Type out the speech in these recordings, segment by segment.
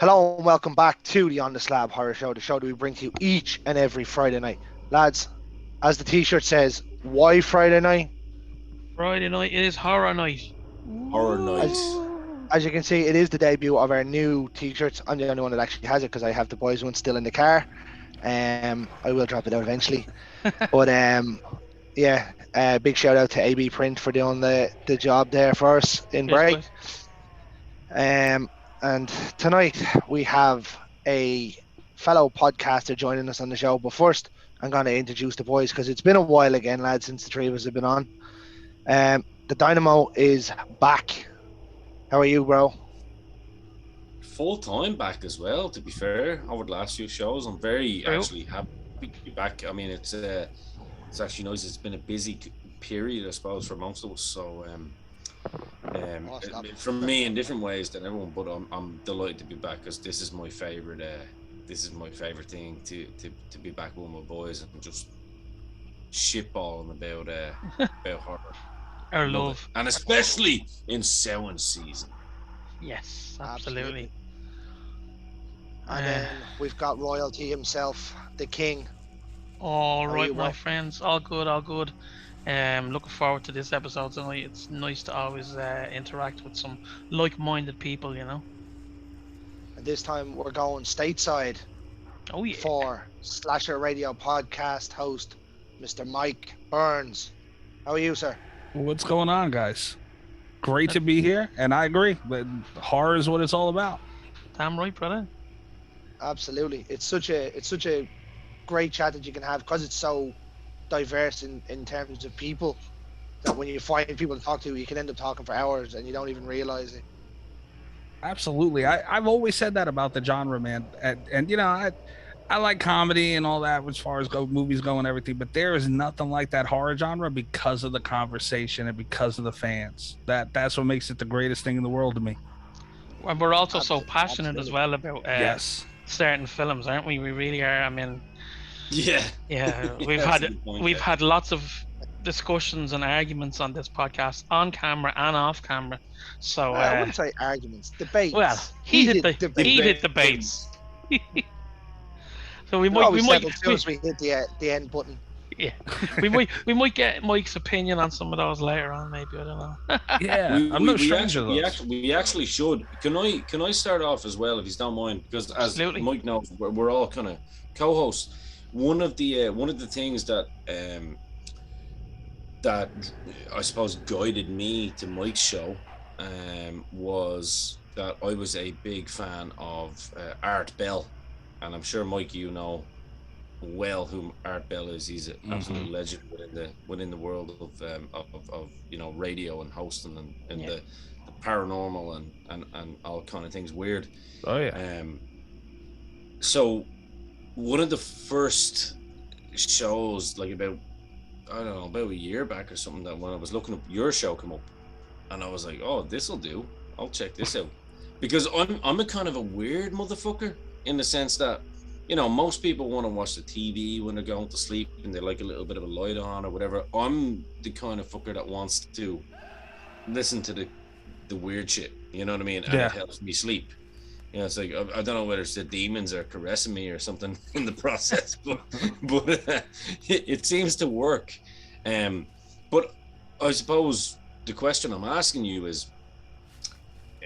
Hello and welcome back to the On The Slab Horror Show, the show that we bring to you each and every Friday night. Lads, as the t-shirt says, why Friday night? Friday night is horror night. Horror night. As you can see, it is the debut of our new t-shirts. I'm the only one that actually has it because I have the boys one still in the car. I will drop it out eventually. But big shout out to AB Print for doing the job there for us in break. And tonight we have a fellow podcaster joining us on the show. But first, I'm going to introduce the boys because it's been a while again, lads, since the three of us have been on. The Dynamo is back. How are you, bro? Full time back as well, to be fair, over the last few shows. I'm very actually happy to be back. I mean, it's actually nice. It's been a busy period, I suppose, for most of us. So, for me in different ways than everyone, but I'm delighted to be back because this is my favorite. This is my favorite thing to be back with my boys and just shitballing about horror. Our love, and especially in sewing season. Yes, absolutely. And then we've got royalty himself, the king. All right, my friends, all good, all good. Looking forward to this episode tonight. It's nice to always interact with some like-minded people, you know. And this time we're going stateside. Oh yeah. For Slasher Radio podcast host, Mr. Mike Burns. How are you, sir? What's going on, guys? Great to be here, and I agree. But horror is what it's all about. Damn right, brother. Absolutely, it's such a great chat that you can have because it's so diverse in terms of people that when you find people to talk to, you can end up talking for hours and you don't even realize it. Absolutely, I've always said that about the genre, man. And you know, I like comedy and all that as far as movies go and everything, but there is nothing like that horror genre because of the conversation and because of the fans. That's what makes it the greatest thing in the world to me. And we're also so passionate as well about yes, certain films, aren't we? We really are. I mean, yeah. We've had lots of discussions and arguments on this podcast, on camera and off camera. So I wouldn't say arguments, debates. Well, heated debates. So we might hit the end button. Yeah, we might get Mike's opinion on some of those later on. Maybe, I don't know. Yeah, I'm no stranger. We actually should. Can I start off as well, if you don't mind? Because as Absolutely. Mike knows, we're all kind of co-hosts. One of the things that I suppose guided me to Mike's show was that I was a big fan of Art Bell. And I'm sure, Mike, you know well who Art Bell is. He's an absolute legend within the world of you know, radio and hosting and the paranormal and all kind of things weird. Oh yeah. So one of the first shows, like about a year back or something, that when I was looking up your show come up, and I was like, oh, this'll do. I'll check this out because I'm a kind of a weird motherfucker. In the sense that, you know, most people want to watch the TV when they're going to sleep and they like a little bit of a light on or whatever. I'm the kind of fucker that wants to listen to the weird shit, you know what I mean? And it helps me sleep. You know, it's like, I don't know whether it's the demons are caressing me or something in the process, but it seems to work. But I suppose the question I'm asking you is,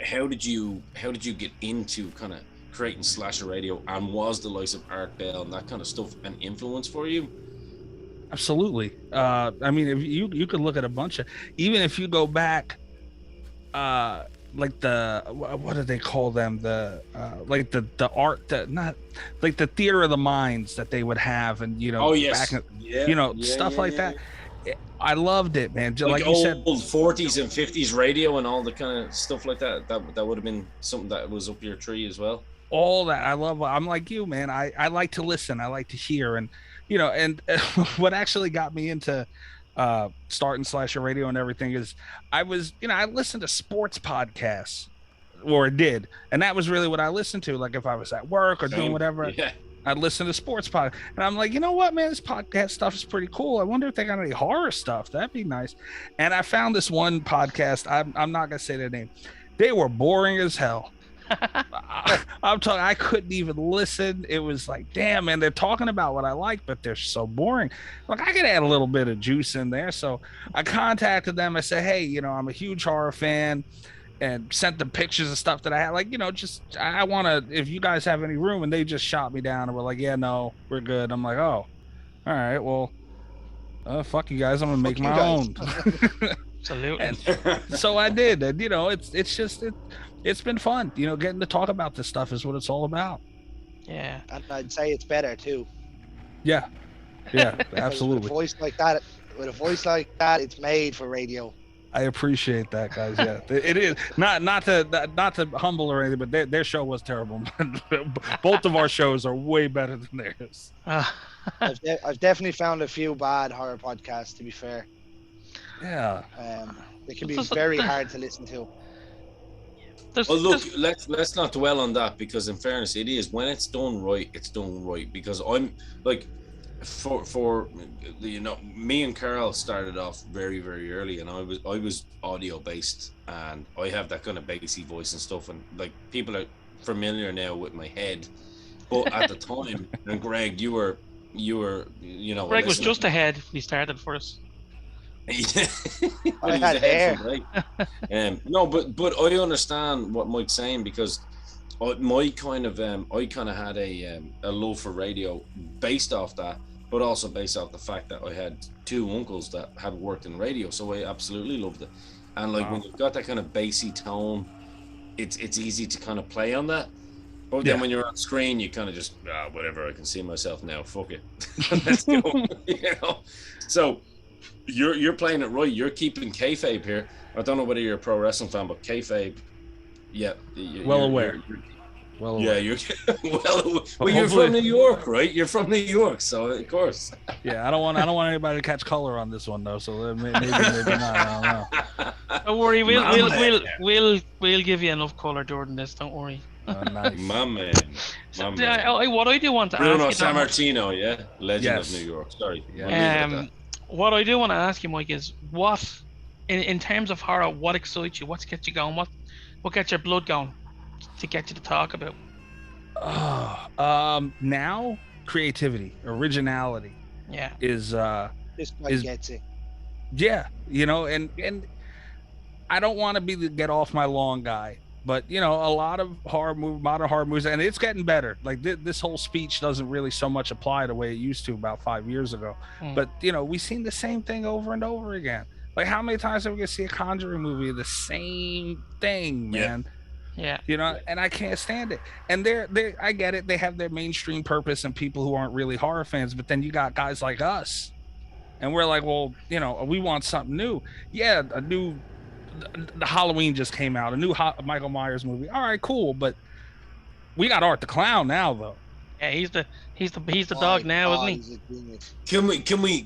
how did you get into kind of creating slasher radio, and was the likes of Art Bell and that kind of stuff an influence for you? Absolutely. I mean, if you could look at a bunch of, even if you go back, like the, what do they call them? The like the art, not like the theater of the minds that they would have, and you know, stuff like that. I loved it, man. Just like you said, old 40s and 50s radio and all the kind of stuff like that. That would have been something that was up your tree as well. All that I love. I'm like you, man. I like to listen. I like to hear, and you know, and what actually got me into starting slasher radio and everything is I listened to sports podcasts, or did, and that was really what I listened to. Like if I was at work or doing whatever, I'd listen to sports pod, and I'm like, you know what, man, this podcast stuff is pretty cool. I wonder if they got any horror stuff. That'd be nice. And I found this one podcast. I'm not gonna say their name. They were boring as hell. I'm talking. I couldn't even listen. It was like, damn, man, they're talking about what I like, but they're so boring. Like, I could add a little bit of juice in there. So I contacted them. I said, hey, you know, I'm a huge horror fan, and sent them pictures of stuff that I had. Like, you know, just I want to. If you guys have any room, and they just shot me down and were like, yeah, no, we're good. I'm like, oh, all right, well, fuck you guys. I'm gonna make my own. Absolutely. And so I did, and you know, it's been fun. You know, getting to talk about this stuff is what it's all about. Yeah. And I'd say it's better too. Yeah, absolutely. With a voice like that, it's made for radio. I appreciate that, guys. Yeah, it is not to humble or anything, but their show was terrible. Both of our shows are way better than theirs. I've definitely found a few bad horror podcasts, to be fair. Yeah. They can be very hard to listen to. Well, look, let's not dwell on that, because in fairness, it is, when it's done right, it's done right. Because I'm like, for you know, me and Carl started off very, very early, and I was audio based, and I have that kind of bassy voice and stuff, and like, people are familiar now with my head, but at the time, and Greg, you were you know, Greg was just ahead when he started for us. I had hair. No, but I understand what Mike's saying, because I kind of had a love for radio based off that, but also based off the fact that I had two uncles that had worked in radio, so I absolutely loved it. And like, when you've got that kind of bassy tone, it's easy to kind of play on that. But then when you're on screen, you kind of just whatever, I can see myself now, fuck it. Let's go. You know, so you're playing it right. You're keeping kayfabe here. I don't know whether you're a pro wrestling fan, but kayfabe, well aware. Yeah, you're well, you're from New York, right? You're from New York, so of course. Yeah, I don't want anybody to catch color on this one though. So maybe not. I don't know. Don't worry, we'll give you enough color during this. Don't worry. Nice. My man. What I do want to Bruno ask you, Sammartino, legend of New York. Sorry. What I do want to ask you, Mike, is what, in terms of horror, what excites you? What gets you going? What gets your blood going to get you to talk about? Now creativity, originality. Yeah. This guy gets it. Yeah, you know, and I don't want to be the get off my lawn guy, but you know, a lot of modern horror movies, and it's getting better. Like this whole speech doesn't really so much apply the way it used to about 5 years ago. But you know, we've seen the same thing over and over again. Like, how many times are we gonna see a Conjuring movie, the same thing, man? Yeah. You know, and I can't stand it. And they're I get it, they have their mainstream purpose and people who aren't really horror fans, but then you got guys like us, and we're like, well, you know, we want something new. Yeah, the Halloween just came out, a new Michael Myers movie. All right, cool, but we got Art the Clown now, though. Yeah, he's the dog now, isn't he?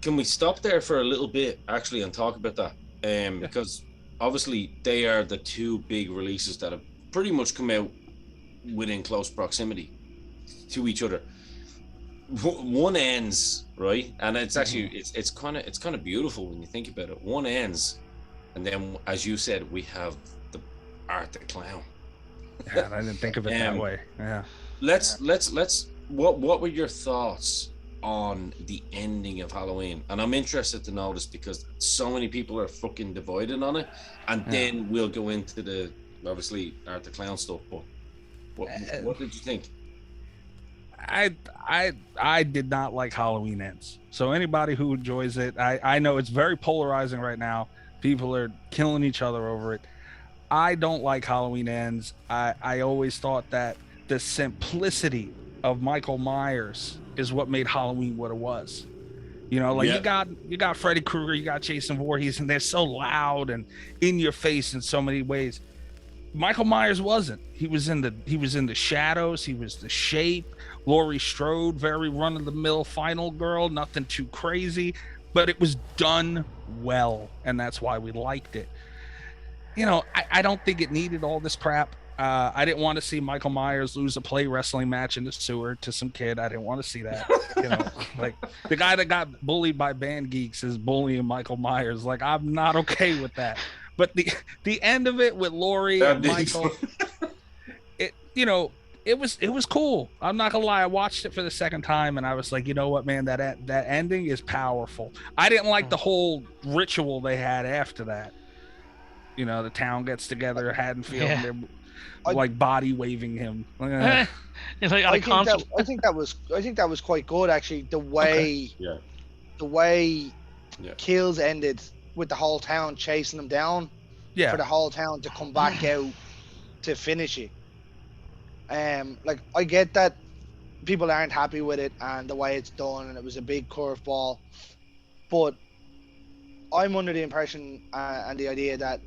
Can we stop there for a little bit actually and talk about that? Because obviously they are the two big releases that have pretty much come out within close proximity to each other. One ends, right, and it's actually it's kind of beautiful when you think about it. One ends, and then, as you said, we have the Art the Clown. Yeah, I didn't think of it that way. Yeah. Let's. What were your thoughts on the ending of Halloween? And I'm interested to know this because so many people are fucking divided on it. And then we'll go into the obviously Art the Clown stuff. But what did you think? I did not like Halloween Ends. So anybody who enjoys it, I know it's very polarizing right now. People are killing each other over it. I don't like Halloween Ends. I always thought that the simplicity of Michael Myers is what made Halloween what it was. You know, like you got Freddy Krueger, you got Jason Voorhees, and they're so loud and in your face in so many ways. Michael Myers wasn't. He was in the shadows. He was the Shape. Laurie Strode, very run-of-the-mill final girl, nothing too crazy, but it was done well, and that's why we liked it. You know, I don't think it needed all this crap. I didn't want to see Michael Myers lose a play wrestling match in the sewer to some kid. I didn't want to see that. You know, like the guy that got bullied by band geeks is bullying Michael Myers. Like, I'm not okay with that. But the end of it with Laurie and Michael, you know, it was cool. I'm not gonna lie. I watched it for the second time, and I was like, you know what, man, that ending is powerful. I didn't like the whole ritual they had after that. You know, the town gets together, Haddonfield, and they're like body waving him. It's like I think that was quite good actually. The way kills ended with the whole town chasing them down. Yeah. For the whole town to come back out to finish it. Like I get that people aren't happy with it and the way it's done, and it was a big curveball, but I'm under the impression and the idea that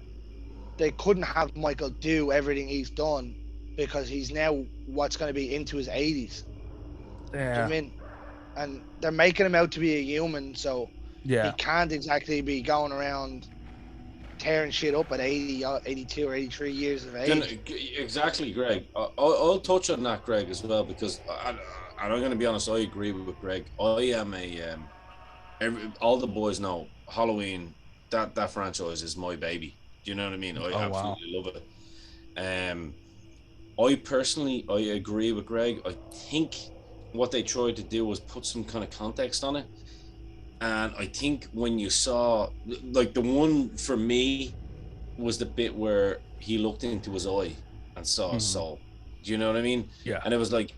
they couldn't have Michael do everything he's done because he's now what's going to be into his 80s. Yeah. Do you know what I mean? And they're making him out to be a human, so he can't exactly be going around tearing shit up at 80, 82 or 83 years of age. Exactly, Greg. I'll touch on that, Greg, as well, because I'm going to be honest, I agree with Greg. I am all the boys know Halloween, that franchise is my baby. Do you know what I mean? I absolutely love it. I agree with Greg. I think what they tried to do was put some kind of context on it. And I think when you saw, like, the one for me was the bit where he looked into his eye and saw a soul. Do you know what I mean? Yeah. And it was like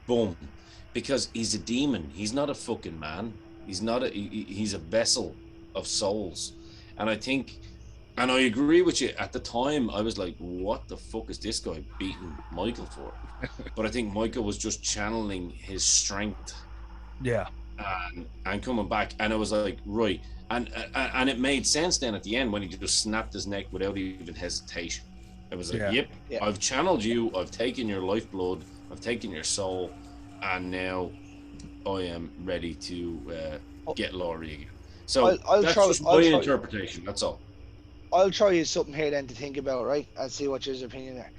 boom, because he's a demon. He's not a fucking man. He's a vessel of souls. And I think, and I agree with you. At the time, I was like, what the fuck is this guy beating Michael for? But I think Michael was just channeling his strength. Yeah. And coming back, and I was like, right, and it made sense then at the end when he just snapped his neck without even hesitation. It was like, yep, I've channeled you, I've taken your lifeblood, I've taken your soul, and now I am ready to get Laurie again. So that's just my interpretation. That's all. I'll try you something here then to think about, right? And see what your opinion there.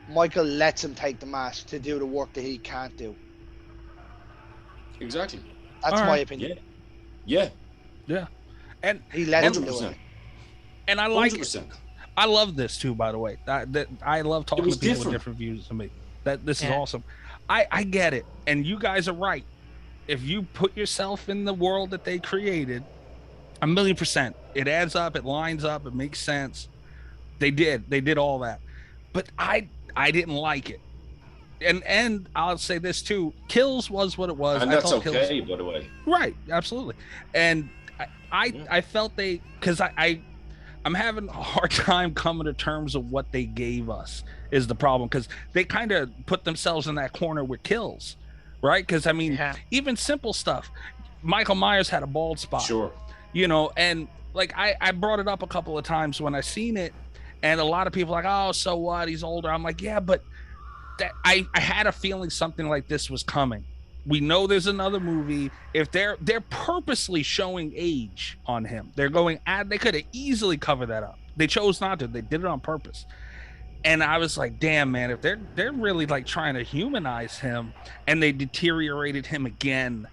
Michael lets him take the mask to do the work that he can't do. Exactly. That's my opinion. Yeah. And he lets him do it. And I like 100%. It. I love this too, by the way. I love talking to people with different views than me. This is awesome. I get it. And you guys are right. If you put yourself in the world that they created, 1,000,000%. It adds up, it lines up, it makes sense. They did all that. But I didn't like it. And I'll say this too, Kills was what it was. And that's okay, by the way. Right, absolutely. And I felt because I'm having a hard time coming to terms of what they gave us is the problem, because they kind of put themselves in that corner with Kills, right? Because I mean, even simple stuff. Michael Myers had a bald spot. Sure. You know, and like I brought it up a couple of times when I seen it, and a lot of people are like, oh, so what? He's older. I'm like, yeah, but I had a feeling something like this was coming. We know there's another movie. If they're purposely showing age on him, they're going they could have easily covered that up. They chose not to. They did it on purpose. And I was like, damn, man, if they're really like trying to humanize him, and they deteriorated him again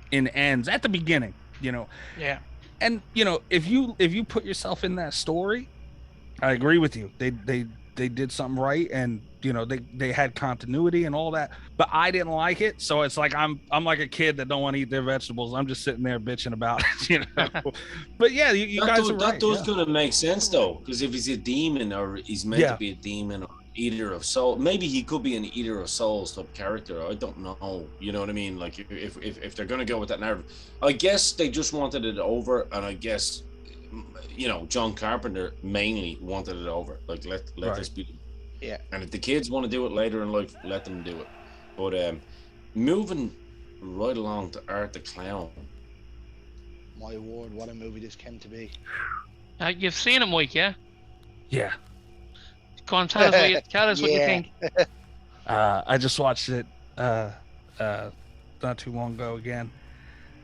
in Ends at the beginning, you know. Yeah. And you know, if you put yourself in that story, I agree with you. They did something right, and you know, they had continuity and all that, but I didn't like it. So it's like I'm like a kid that don't want to eat their vegetables. I'm just sitting there bitching about it, you know. But yeah, you guys are right. That does kind of make sense though, because if he's a demon, or he's meant to be a demon or eater of soul, maybe he could be an eater of souls type character. I don't know. You know what I mean? Like if they're gonna go with that narrative, I guess they just wanted it over, and I guess, you know, John Carpenter mainly wanted it over. Like let this be. Yeah. And if the kids want to do it later in life, let them do it. But moving right along to Art the Clown. My word, what a movie this came to be. You've seen it, Mike, yeah? Yeah. Go on, tell us what you think. I just watched it not too long ago again.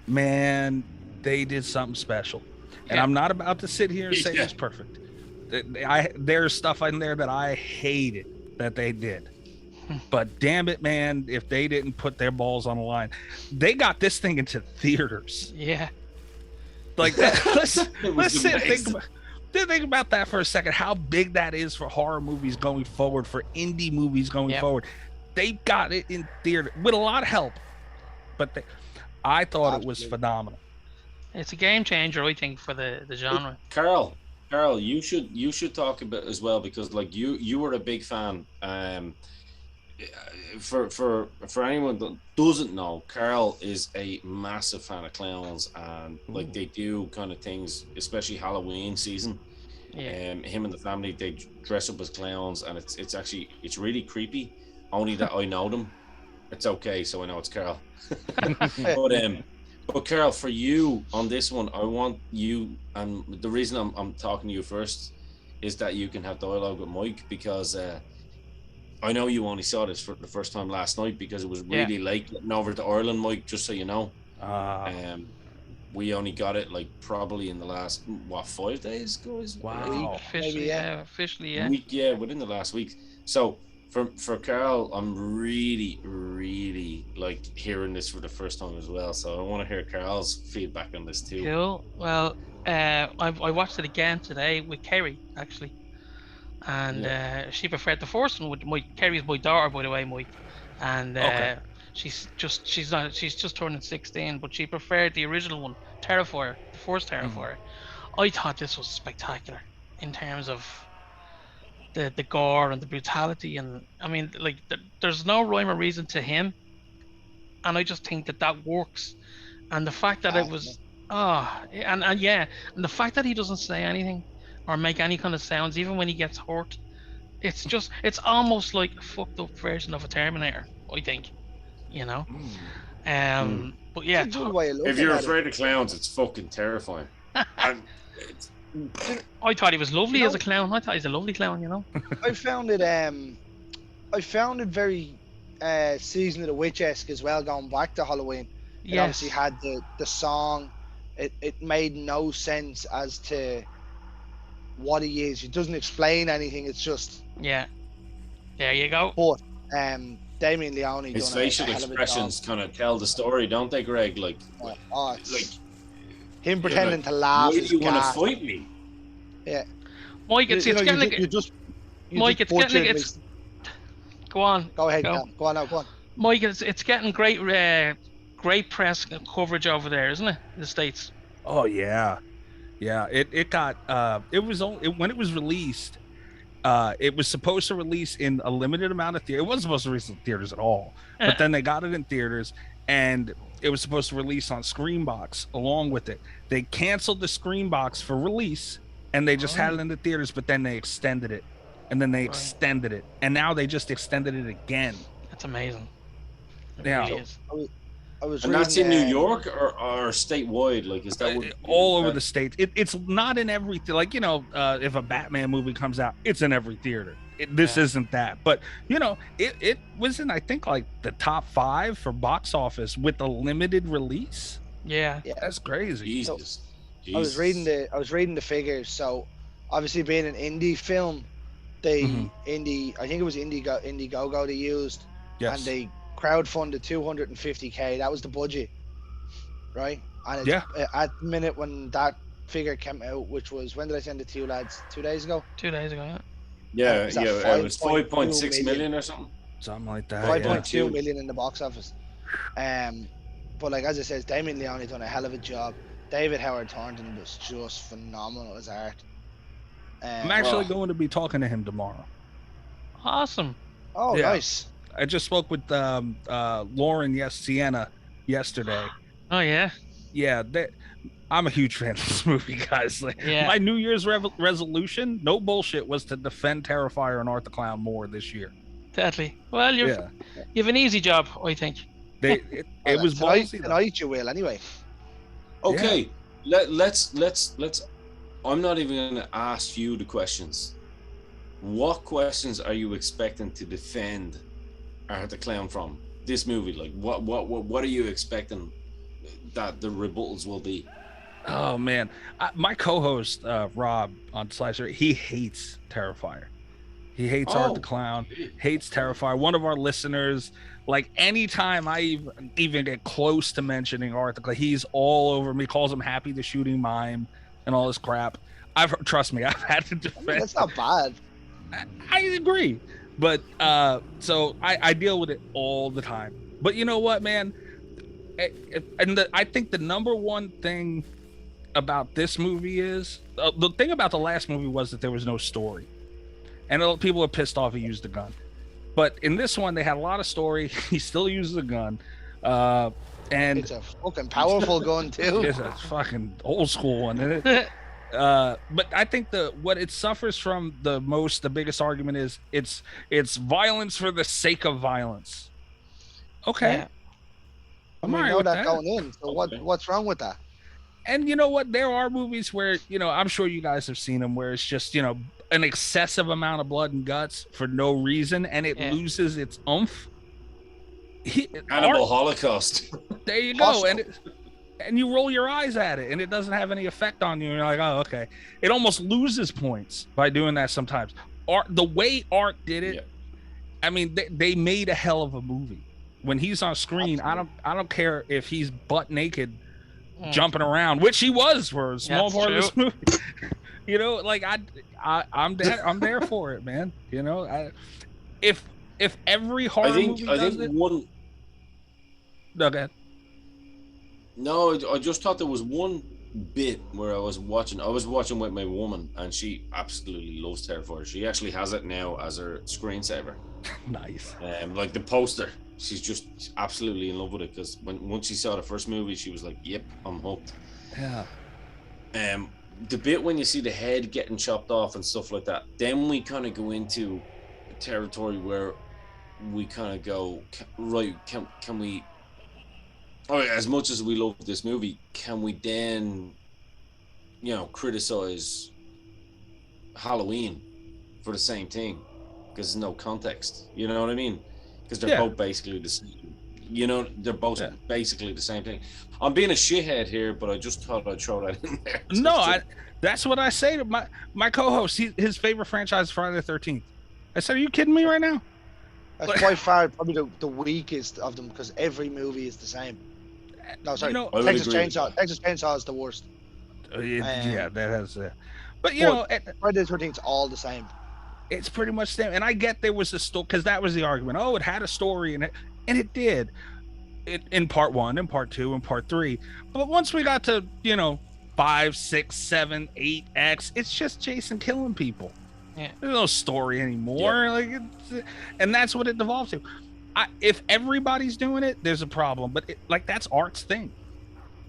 Man, they did something special. And I'm not about to sit here and say it's perfect. There's stuff in there that I hated that they did, but damn it, man, if they didn't put their balls on the line, they got this thing into theaters. Yeah, like that. Let's sit and think about. think about that for a second. How big that is for horror movies going forward, for indie movies going forward. They got it in theater with a lot of help, but I thought it was phenomenal. It's a game changer, I think, for the genre. Carl, you should talk about as well, because like you were a big fan. For anyone that doesn't know, Carl is a massive fan of clowns, and like they do kind of things, especially Halloween season. Him and the family, they dress up as clowns, and it's really creepy. Only that I know them. It's okay, so I know it's Carl. But Carl, for you on this one, I want you, and the reason I'm talking to you first is that you can have dialogue with Mike, because I know you only saw this for the first time last night because it was really late getting over to Ireland, Mike, just so you know. We only got it like probably in the last 5 days, guys. Wow. Officially, week, within the last week. So for Carl, I'm really like hearing this for the first time as well. So I want to hear Carl's feedback on this too. Cool. Well, I watched it again today with Kerry, actually. And she preferred the first one with Mike. Kerry's my daughter, by the way, Mike. And she's just turning 16, but she preferred the original one, Terrifier, the first Terrifier. I thought this was spectacular in terms of the gore and the brutality, and I mean, like, there's no rhyme or reason to him, and I just think that works. And the fact that it was and the fact that he doesn't say anything or make any kind of sounds even when he gets hurt, it's almost like a fucked up version of a Terminator, I think, you know. But yeah, if you're afraid of clowns, it's fucking terrifying. I thought he was lovely as a clown. I thought he's a lovely clown, you know. I found it very Season of the Witch-esque as well, going back to Halloween. It obviously had the song. It made no sense as to what he is. It doesn't explain anything. It's just there you go. But Damien Leone, his facial expressions kind of tell the story, don't they, Greg? Like him pretending to laugh. Why do you want to fight me? Yeah, Mike, it's Go on. Go ahead. Go on. Mike, it's getting great press coverage over there, isn't it? In the States. Oh yeah. It got when it was released. It was supposed to release in a limited amount of theaters. It wasn't supposed to release in theaters at all. But then they got it in theaters, and it was supposed to release on Screenbox along with it. They canceled the Screenbox for release, and they just had it in the theaters, but then they extended it. And then they extended it. And now they just extended it again. That's amazing. Really and that's in New York or statewide? Like, is that all over the state? It's not in every like, you know, if a Batman movie comes out, it's in every theater. This isn't that, but you know, it was in, I think, like the top 5 for box office with a limited release. Yeah, that's crazy. Jesus. I was reading the figures. So obviously, being an indie film, I think it was Indiegogo they used, and they crowdfunded 250k. That was the budget, right? And at the minute when that figure came out, which was, when did I send it to you lads? 2 days ago. 2 days ago, it was 5.6 million or something like that. 5.2 million in the box office. But like, as I said, Damien Leone done a hell of a job. David Howard Thornton was just phenomenal as art. I'm actually going to be talking to him tomorrow. Awesome. Oh, nice. I just spoke with Lauren Sienna yesterday. Oh yeah. Yeah, I'm a huge fan of this movie, guys. Like, my New Year's resolution, no bullshit, was to defend Terrifier and Art the Clown more this year. Deadly. Well, you have an easy job, I think. It was ballsy. Tonight you will, anyway. Okay, let's. I'm not even going to ask you the questions. What questions are you expecting to defend Art the Clown from this movie? Like, what are you expecting that the rebuttals will be? Oh man, my co-host Rob on Slasher, he hates Terrifier. He hates Art the Clown, hates Terrifier. One of our listeners, like, anytime I even get close to mentioning Art the Clown, he's all over me. Calls him Happy the Shooting Mime and all this crap. Trust me, I've had to defend. That's not bad. I agree, but so I deal with it all the time. But you know what, man? I think the number one thing about this movie is the thing about the last movie was that there was no story, and people are pissed off he used the gun. But in this one, they had a lot of story. He still uses a gun, and It's a fucking powerful gun too. it's a fucking old school one, isn't it? But I think what it suffers from the biggest argument is it's violence for the sake of violence. Okay. Yeah. We all right know with that going in. So Okay. what's wrong with that? And you know what? There are movies where, I'm sure you guys have seen them, where it's just, an excessive amount of blood and guts for no reason, and it loses its oomph. Cannibal Holocaust. There you go. And you roll your eyes at it, and it doesn't have any effect on you. And you're like, oh, okay. It almost loses points by doing that sometimes. The way Art did it, I mean, they made a hell of a movie. When he's on screen, Absolutely. I don't care if he's butt naked jumping around, which he was for a small part of this movie. Like I'm there for it, man. If every horror movie does it. One. No, go ahead. No, I just thought there was one bit where I was watching with my woman, and she absolutely loves Terrifier. She actually has it now as her screensaver. Nice. Like the poster, she's just absolutely in love with it, because once she saw the first movie, she was like, "Yep, I'm hooked." Yeah. The bit when you see the head getting chopped off and stuff like that, then we kind of go into territory where we kind of go, right? Can we? All right, as much as we love this movie, can we then, criticize Halloween for the same thing? Because there's no context. You know what I mean? Because they're both basically the same. They're both basically the same thing. I'm being a shithead here, but I just thought I'd throw that in there. No, that's what I say to my co-host. His favorite franchise is Friday the 13th. I said, are you kidding me right now? That's by far probably the weakest of them, because every movie is the same. No, sorry. Texas Chainsaw is the worst. Yeah, that has. But Friday the 13th is all the same. It's pretty much the same. And I get there was a story, because that was the argument. Oh, it had a story in it, and it did. In part 1, and part 2, and part 3. But once we got to 5, 6, 7, 8X, it's just Jason killing people. Yeah. There's no story anymore. And that's what it devolves to. If everybody's doing it, there's a problem. But that's Art's thing.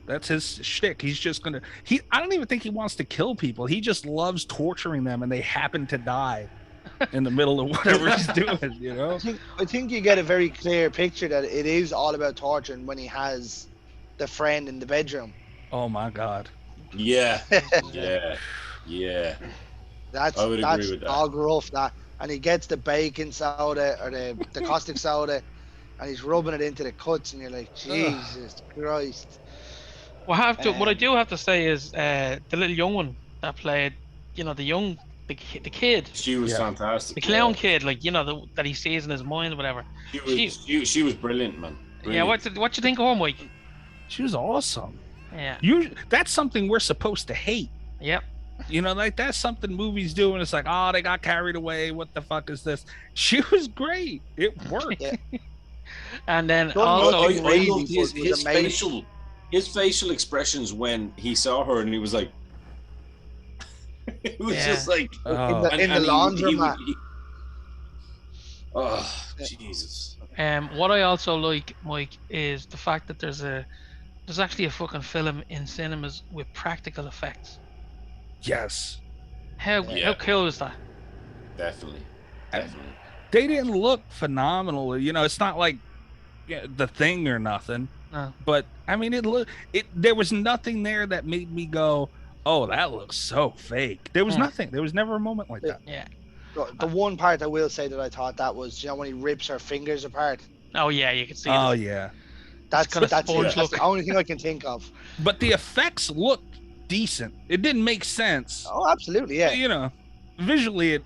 That's his shtick. He's just gonna. I don't even think he wants to kill people. He just loves torturing them, and they happen to die in the middle of whatever he's doing. I think you get a very clear picture that it is all about torturing when he has the friend in the bedroom. Oh my God. Yeah. Yeah. That's I would agree with that. Dog rough, that. And he gets the baking soda or the caustic soda, and he's rubbing it into the cuts, and you're like, Jesus Christ. What I do have to say is the little young one that played, the kid. She was fantastic. The clown kid, that he sees in his mind, or whatever. She was brilliant, man. Brilliant. Yeah, what you think of her, Mike? She was awesome. Yeah. That's something we're supposed to hate. Yep. That's something movies do, and it's like, oh, they got carried away. What the fuck is this? She was great. It worked. Yeah. And then Don't also, I loved his facial expressions when he saw her, and he was like, it was just like in the laundromat. Oh, Jesus. What I also like, Mike, is the fact that there's actually a fucking film in cinemas with practical effects. Yes. How cool is that? Definitely. They didn't look phenomenal. It's not like The Thing or nothing. No. But I mean, there was nothing there that made me go, oh, that looks so fake. There was nothing. There was never a moment like that. Yeah. The one part I will say that I thought that was, when he rips her fingers apart. Oh yeah, you can see. Oh yeah. That's the only thing I can think of. But the effects looked decent. It didn't make sense. Oh, absolutely, yeah. Visually,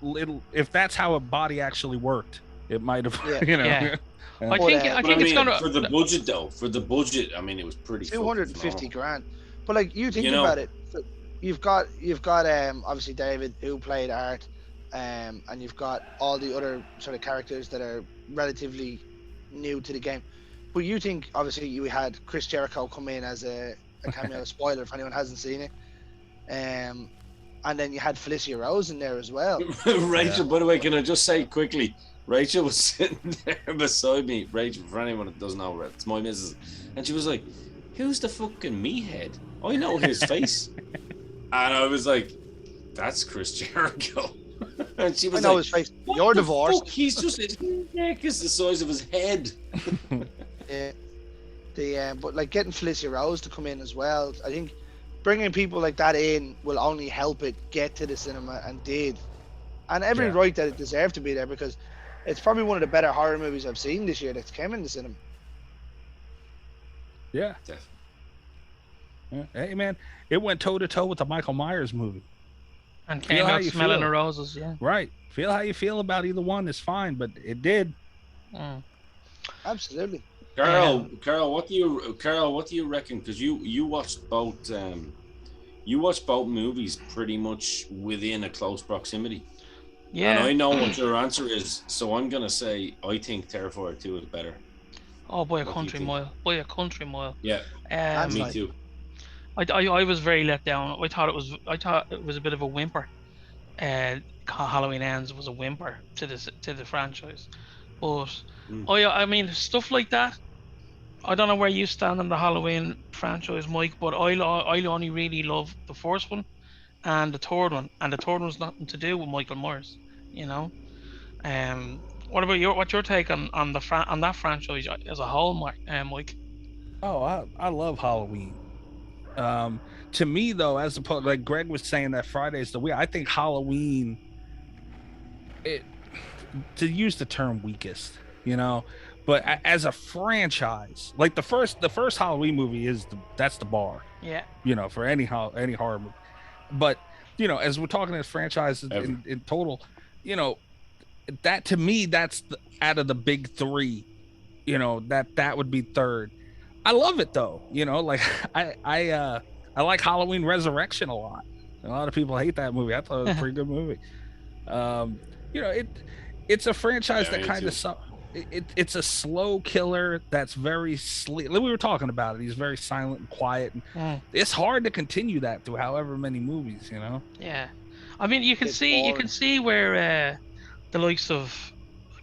if that's how a body actually worked, it might have. Yeah. I think it's gonna for the budget though. For the budget, I mean, it was pretty. 250 grand. But you think about it. you've got obviously David who played Art, and you've got all the other sort of characters that are relatively new to the game. But you think obviously you had Chris Jericho come in as a cameo, spoiler if anyone hasn't seen it, and then you had Felicia Rose in there as well. Rachel, by the way, can I just say quickly? Rachel was sitting there beside me. Rachel, for anyone that doesn't know, it's my missus, and she was like, "Who's the fucking meathead? I know his face." And I was like, "That's Chris Jericho." And she was I know like, his face. "What You're the divorced." fuck? He's just, his neck is the size of his head. Yeah. But like getting Felicia Rose to come in as well, I think bringing people like that in will only help it get to the cinema, and did. And every right that it deserved to be there, because it's probably one of the better horror movies I've seen this year that's came in the cinema. Yeah. Definitely. Hey man, it went toe to toe with the Michael Myers movie. And came out smelling the roses, yeah. Right. Feel how you feel about either one is fine, but it did. Absolutely. Carol, what do you reckon? Because you watched both movies pretty much within a close proximity. Yeah. And I know what your answer is, so I'm gonna say I think Terrifier 2 is better. Oh, by a country mile. By a country mile. Yeah. Me too. I was very let down. I thought it was a bit of a whimper. Halloween Ends was a whimper to the franchise, but I mean stuff like that. I don't know where you stand on the Halloween franchise, Mike, but I only really love the first one and the third one, and the third one's nothing to do with Michael Myers, you know. What's your take on that franchise as a whole, Mike? Oh, I love Halloween. To me though, as opposed, like Greg was saying that Friday's the week, I think Halloween, to use the term weakest, you know, but as a franchise, like the first Halloween movie that's the bar, you know, for any horror movie. But you know, as we're talking as franchises in total, you know, that to me, that's out of the big three, you know, that would be third. I love it though, you know, like I like Halloween Resurrection a lot. A lot of people hate that movie. I thought it was a pretty good movie. You know, it's a franchise that kind of it's a slow killer that's very sleep. We were talking about it. He's very silent and quiet, and it's hard to continue that through however many movies, you know. Yeah, I mean, you can see where the likes of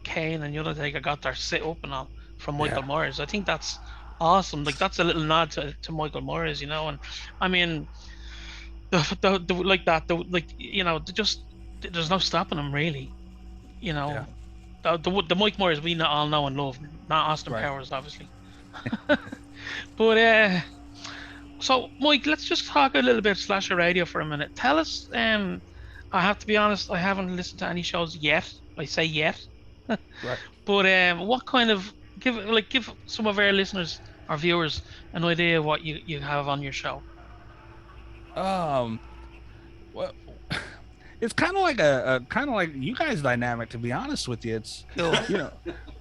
Kane and Undertaker got their sit up and all from Michael Myers. I think that's awesome. Like that's a little nod to Michael Myers, you know. And I mean, you know, there's no stopping him really, you know. Yeah. The Mike Myers we all know and love, not Austin Powers, obviously. But so Mike, let's just talk a little bit Slasher Radio for a minute. Tell us, I have to be honest, I haven't listened to any shows yet. I say yet. Right. But what kind of give some of our listeners, our viewers, an idea of what you have on your show? Well, it's kind of like a you guys' dynamic, to be honest with you. It's you know,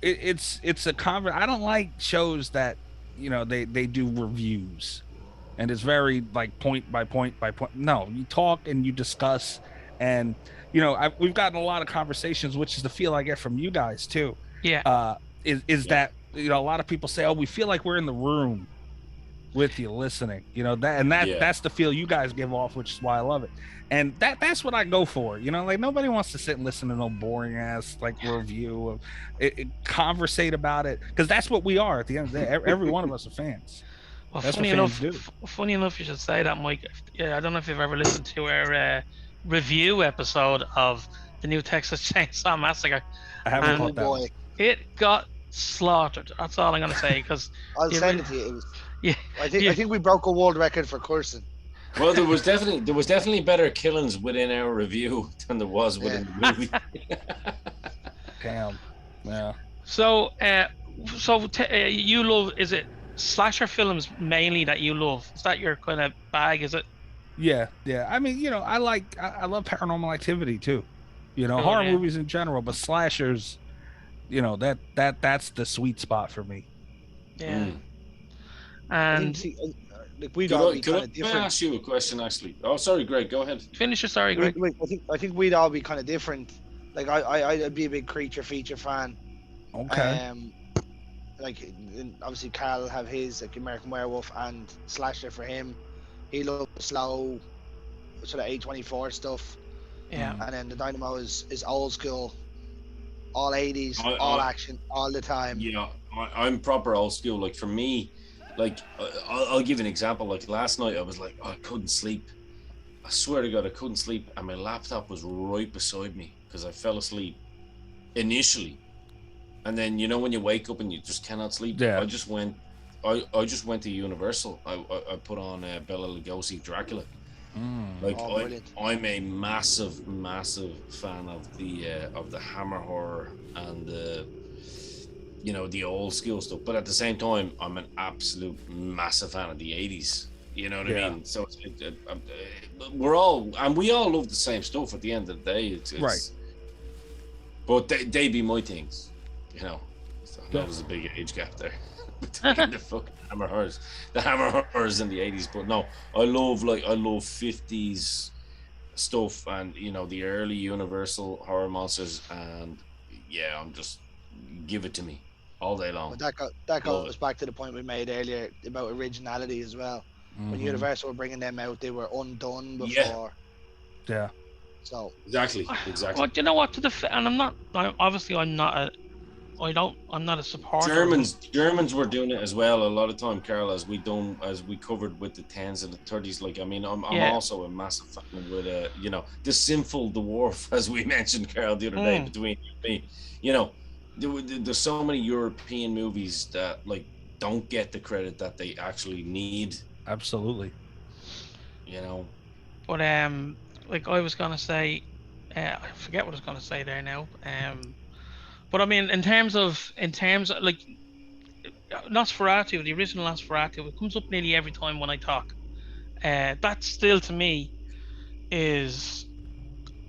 it's a I don't like shows that, you know, they do reviews, and it's very like point by point by point. No, you talk and you discuss, and you know, we've gotten a lot of conversations, which is the feel I get from you guys too. Yeah. That, you know, a lot of people say, oh, we feel like we're in the room with you listening, you know, that's the feel you guys give off, which is why I love it. And that's what I go for, you know, like nobody wants to sit and listen to no boring ass like review of conversate about it, because that's what we are at the end of the day. Every one of us are fans. Well, that's funny enough you should say that, Mike. I don't know if you've ever listened to our review episode of the new Texas Chainsaw Massacre. I haven't caught that one. It got slaughtered. That's all I'm gonna say, because I'll send it to you. Yeah, I think we broke a world record for cursing. Well, there was definitely better killings within our review than there was within the movie. Damn. Yeah. So, you love, is it slasher films mainly that you love? Is that your kind of bag? Is it? Yeah. I mean, you know, I love Paranormal Activity too. You know, horror movies in general, but slashers, you know, that's the sweet spot for me. Yeah. And like we'd all be kind of Could I different. ask you a question, actually? Oh, sorry, Greg. Go ahead. Finish your story, Greg. I think we'd all be kind of different. Like I'd be a big creature feature fan. Okay. Like obviously Carl have his like American Werewolf and Slasher for him. He loves slow sort of A24 stuff. Yeah. And then the Dynamo is old school, all 80s, all action, all the time. Yeah, I'm proper old school. Like for me, like I'll give an example. Like last night, I was like, I couldn't sleep. I swear to God, I couldn't sleep, and my laptop was right beside me because I fell asleep initially, and then you know when you wake up and you just cannot sleep. Yeah. I just went to Universal. I put on Bela Lugosi Dracula. Like I'm a massive fan of the Hammer horror and the old school stuff, but at the same time I'm an absolute massive fan of the 80s, you know what I mean? So we all love the same stuff at the end of the day. It's right, but they be my things, you know. So that was a big age gap there between the fucking Hammer horrors in the 80s. But no, I love 50s stuff and the early Universal horror monsters, and I'm just give it to me all day long. But that goes back to the point we made earlier about originality as well. When Universal were bringing them out, they were undone before. Yeah. So exactly. Well, you know what? And I'm not a supporter. Germans were doing it as well a lot of time, Carl, as we covered with the 10s and the 30s. Like, I mean, I'm also a massive fan with the Sinful Dwarf, as we mentioned, Carl, the other day between me. There's so many European movies that like don't get the credit that they actually need. Absolutely. But like I was gonna say, I forget what I was gonna say there now. But I mean, in terms of like Nosferatu, the original Nosferatu, it comes up nearly every time when I talk. That still to me is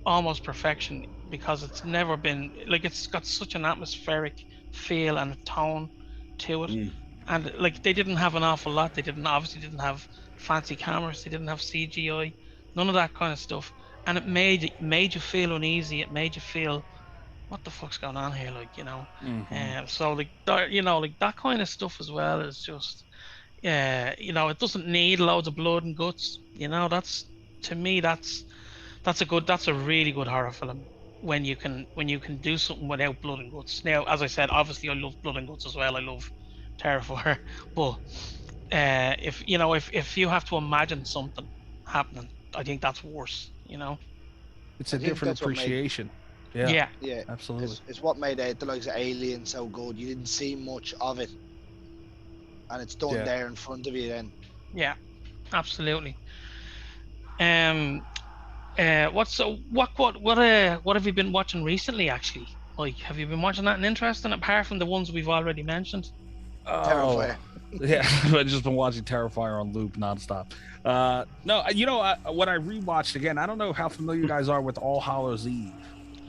almost perfection, because it's never been like, it's got such an atmospheric feel and a tone to it. And like they didn't have an awful lot. They obviously didn't have fancy cameras. They didn't have CGI, none of that kind of stuff. And it made you feel uneasy. It made you feel, what the fuck's going on here, like, so like like that kind of stuff as well is just, it doesn't need loads of blood and guts. That's, to me, that's a really good horror film when you can do something without blood and guts. Now, as I said, obviously I love blood and guts as well. I love Terrifier, but if you have to imagine something happening, I think that's worse. It's a different appreciation. Yeah, absolutely. It's what made the likes of Alien so good. You didn't see much of it, and it's done there in front of you. Then, yeah, absolutely. What have you been watching recently? Actually, like, have you been watching anything interesting apart from the ones we've already mentioned? Terrifier. Yeah, I've just been watching Terrifier on loop nonstop. No, when I rewatched again, I don't know how familiar you guys are with All Hallows Eve.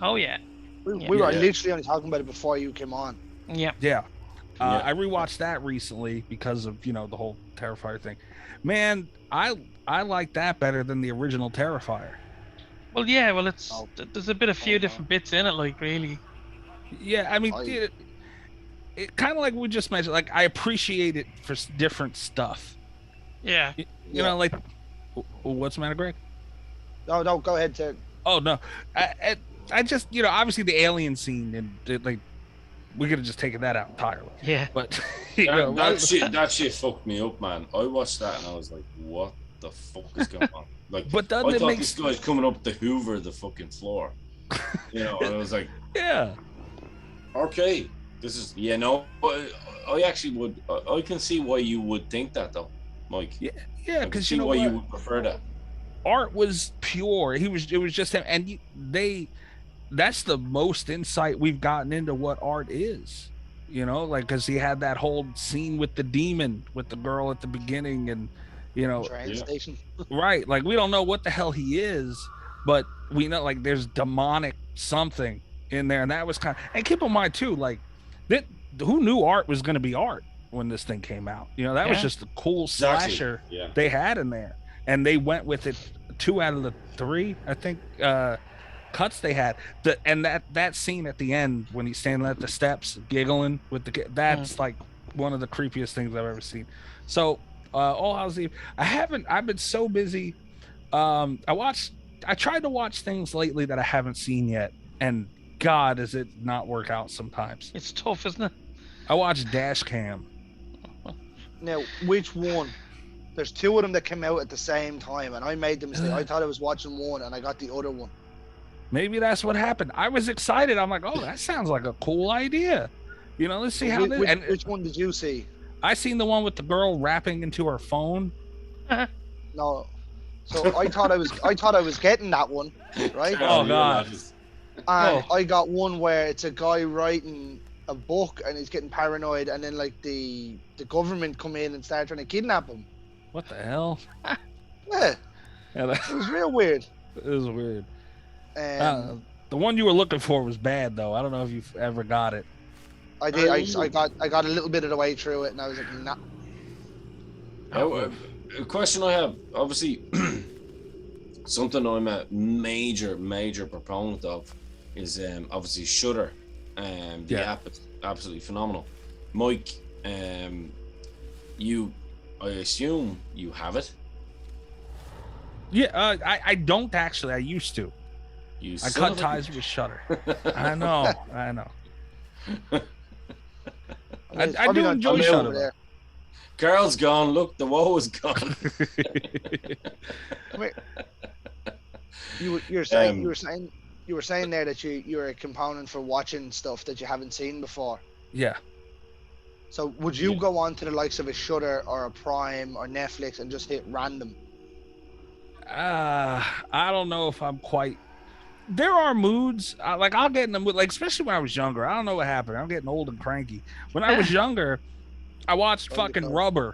Oh yeah. We were literally only talking about it before you came on. Yeah. I rewatched that recently because of the whole Terrifier thing. Man, I like that better than the original Terrifier. Well, yeah. Well, there's a few different bits in it, like, really. Yeah, I mean, it kind of like we just mentioned. Like, I appreciate it for different stuff. Yeah. You know, like, what's the matter, Greg? No, go ahead, Ted. Oh no, I just, obviously the alien scene, and like, we could have just taken that out entirely. Yeah. But that shit fucked me up, man. I watched that and I was like, what the fuck is going on? Like, but I thought this guy's coming up to hoover the fucking floor. And I was like, yeah. Okay, this is I actually would. I can see why you would think that, though, Mike. Yeah, because you would prefer that. Art was pure. It was just him, and that's the most insight we've gotten into what art is. Like, because he had that whole scene with the demon, with the girl at the beginning, and train station. Right, like, we don't know what the hell he is, but we know, like, there's demonic something in there, and that was and keep in mind too, like, that who knew art was going to be art, when this thing came out. You know, that was just a cool Exactly. slasher Yeah. they had in there, and they went with it 2 out of the 3, I think, cuts they had. And that scene at the end when he's standing at the steps giggling with that's like one of the creepiest things I've ever seen. So All Hallows Eve, I've been so busy. I tried to watch things lately that I haven't seen yet, and God, does it not work out sometimes. It's tough, isn't it? I watched Dash Cam. Now, which one? There's 2 of them that came out at the same time, and I made the mistake. I thought I was watching one, and I got the other one. Maybe that's what happened. I was excited. I'm like, oh, that sounds like a cool idea. You know, let's see how this. And Which one did you see? I seen the one with the girl rapping into her phone. No. So I thought I was getting that one, right? Oh, God. And I got one where it's a guy writing a book and he's getting paranoid, and then like the government come in and start trying to kidnap him. What the hell? Yeah, Yeah, it was real weird. it was weird. The one you were looking for was bad, though. I don't know if you've ever got it. I did. I got a little bit of the way through it, and I was like, nah. A question I have, obviously, something I'm a major proponent of is obviously Shudder. The app is absolutely phenomenal. Mike, I assume you have it. Yeah, I don't actually. I used to. I cut ties with Shudder. I know. I do enjoy Shudder. Carl's gone. Look, the woe is gone. You were saying there that you're a component for watching stuff that you haven't seen before. Yeah. So would you go on to the likes of a Shudder or a Prime or Netflix and just hit random? I don't know if I'm quite. There are moods. I'll get in the mood. Like, especially when I was younger. I don't know what happened. I'm getting old and cranky. When I was younger, I watched fucking Rubber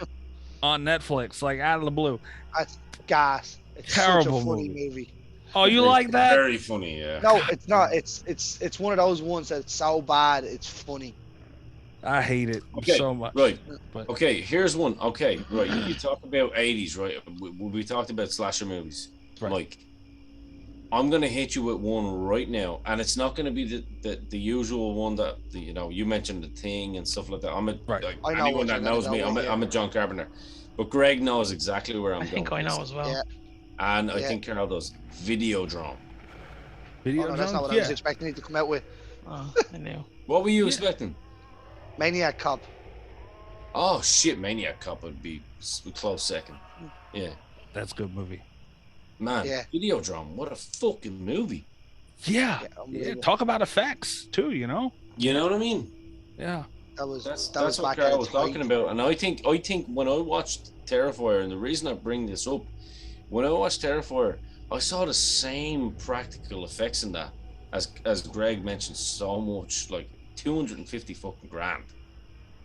on Netflix, like out of the blue. That's gas. It's Terrible such a funny movie. Oh, you like that? Very funny, yeah. No, it's not. It's one of those ones that's so bad it's funny. I hate it so much. Right. But, okay, here's one. Okay, right. You talk about 80s, right? We talked about slasher movies. Right. Like, I'm gonna hit you with one right now, and it's not gonna be the usual one that you mentioned, The Thing and stuff like that. Anyone that knows me, I'm a John Carpenter, but Greg knows exactly where I'm going. I think I know as well. Yeah. And I think Carol does. Videodrome. Videodrome? That's not what I was expecting it to come out with. Oh, I knew. What were you expecting? Maniac Cop. Oh shit, Maniac Cop would be a close second. Yeah. That's a good movie. Man, Videodrome, what a fucking movie. Yeah. Talk about effects too, You know what I mean? Yeah. That's what Carl was talking about. And I think when I watched Terrifier, and the reason I bring this up, when I watched Terrifier, I saw the same practical effects in that as Greg mentioned, so much, like 250 fucking grand.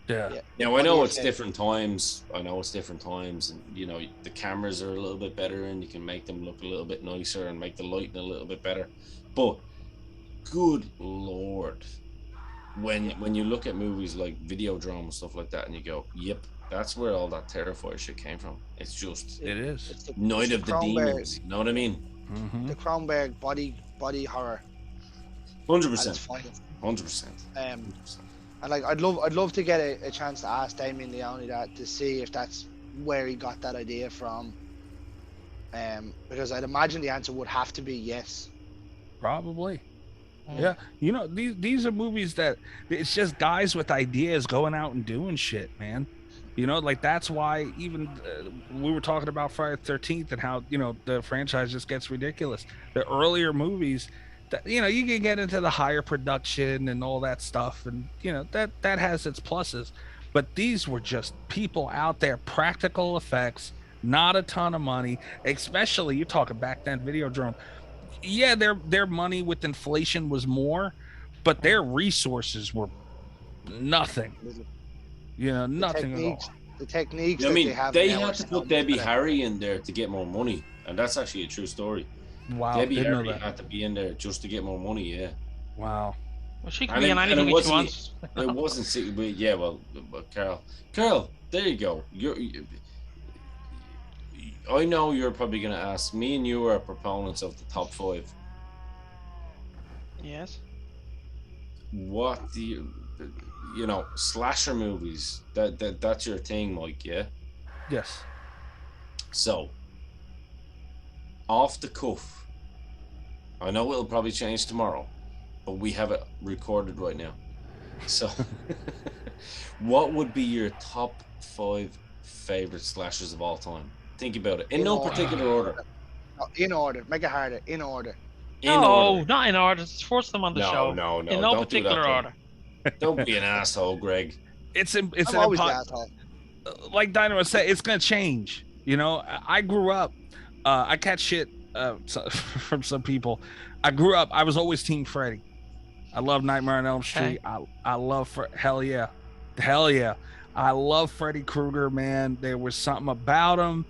Yeah. Now I know it's different times. And the cameras are a little bit better, and you can make them look a little bit nicer and make the lighting a little bit better. But good lord, when you look at movies like Videodrome and stuff like that, and you go, yep, that's where all that Terrifier shit came from. It's just it's Night of the Demons. You know what I mean? Mm-hmm. The Cronenberg body horror. 100%. 100%. And like I'd love to get a chance to ask Damien Leone that, to see if that's where he got that idea from. Because I'd imagine the answer would have to be yes. Probably. Yeah. These are movies that it's just guys with ideas going out and doing shit, man. Like that's why even we were talking about Friday the 13th and how, the franchise just gets ridiculous. The earlier movies that, you can get into the higher production and all that stuff. And, that has its pluses. But these were just people out there, practical effects, not a ton of money, especially you talking back then, Videodrome. Yeah, their money with inflation was more, but their resources were nothing. Nothing at all. The techniques. I mean, they had to put Debbie better. Harry in there to get more money, and that's actually a true story. Wow. Debbie Harry had to be in there just to get more money. Yeah. Wow. Well, she can And be in anything she wasn't. wants. It wasn't. Yeah, well, Carol, there you go. I know you're probably going to ask. Me and you are proponents of the top 5. Yes. What do you know, slasher movies? That's your thing, Mike. Yeah. Yes. So, off the cuff, I know it'll probably change tomorrow, but we have it recorded right now. So, what would be your top 5 favorite slashers of all time? Think about it in no particular order. No, in order. Make it harder. In order. No, not in order. Just force them on the show. No. In no particular order. Don't be an asshole, Greg. It's I'm always the asshole. Like Dynamo said, it's gonna change. You know, I grew up. I catch shit from some people. I grew up. I was always Team Freddy. I love Nightmare on Elm Street. I love hell yeah. I love Freddy Krueger, man. There was something about him.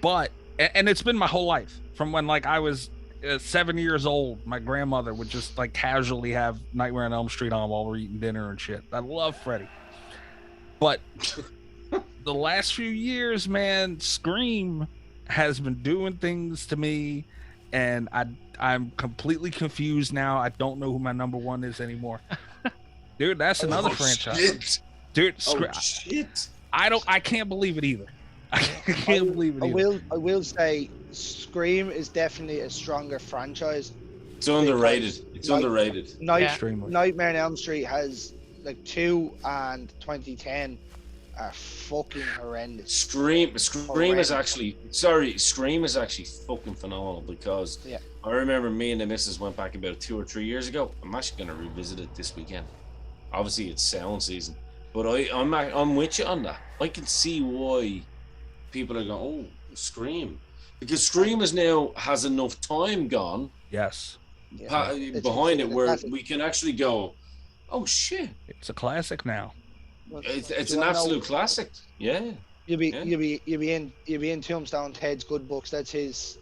But and it's been my whole life from when like I was 7 years old. My grandmother would just like casually have Nightmare on Elm Street on while we're eating dinner and shit. I love Freddy. But the last few years, man, Scream has been doing things to me, and I'm completely confused now. I don't know who my number 1 is anymore. Dude, that's another franchise. Shit. Dude, Shit. I can't believe it either. I can't believe it either. I will say Scream is definitely a stronger franchise. It's underrated. It's underrated. Nightmare on Elm Street has like 2 and 2010 are fucking horrendous. Scream is actually fucking phenomenal because I remember me and the missus went back about 2 or 3 years ago. I'm actually going to revisit it this weekend. Obviously, it's sound season, but I'm with you on that. I can see why people are going, oh, Scream, because Scream has enough time gone. Yes. Behind it where we can actually go, oh shit, it's a classic now. It's an absolute classic. Yeah. You'll be in Tombstone Ted's Good Books. That's his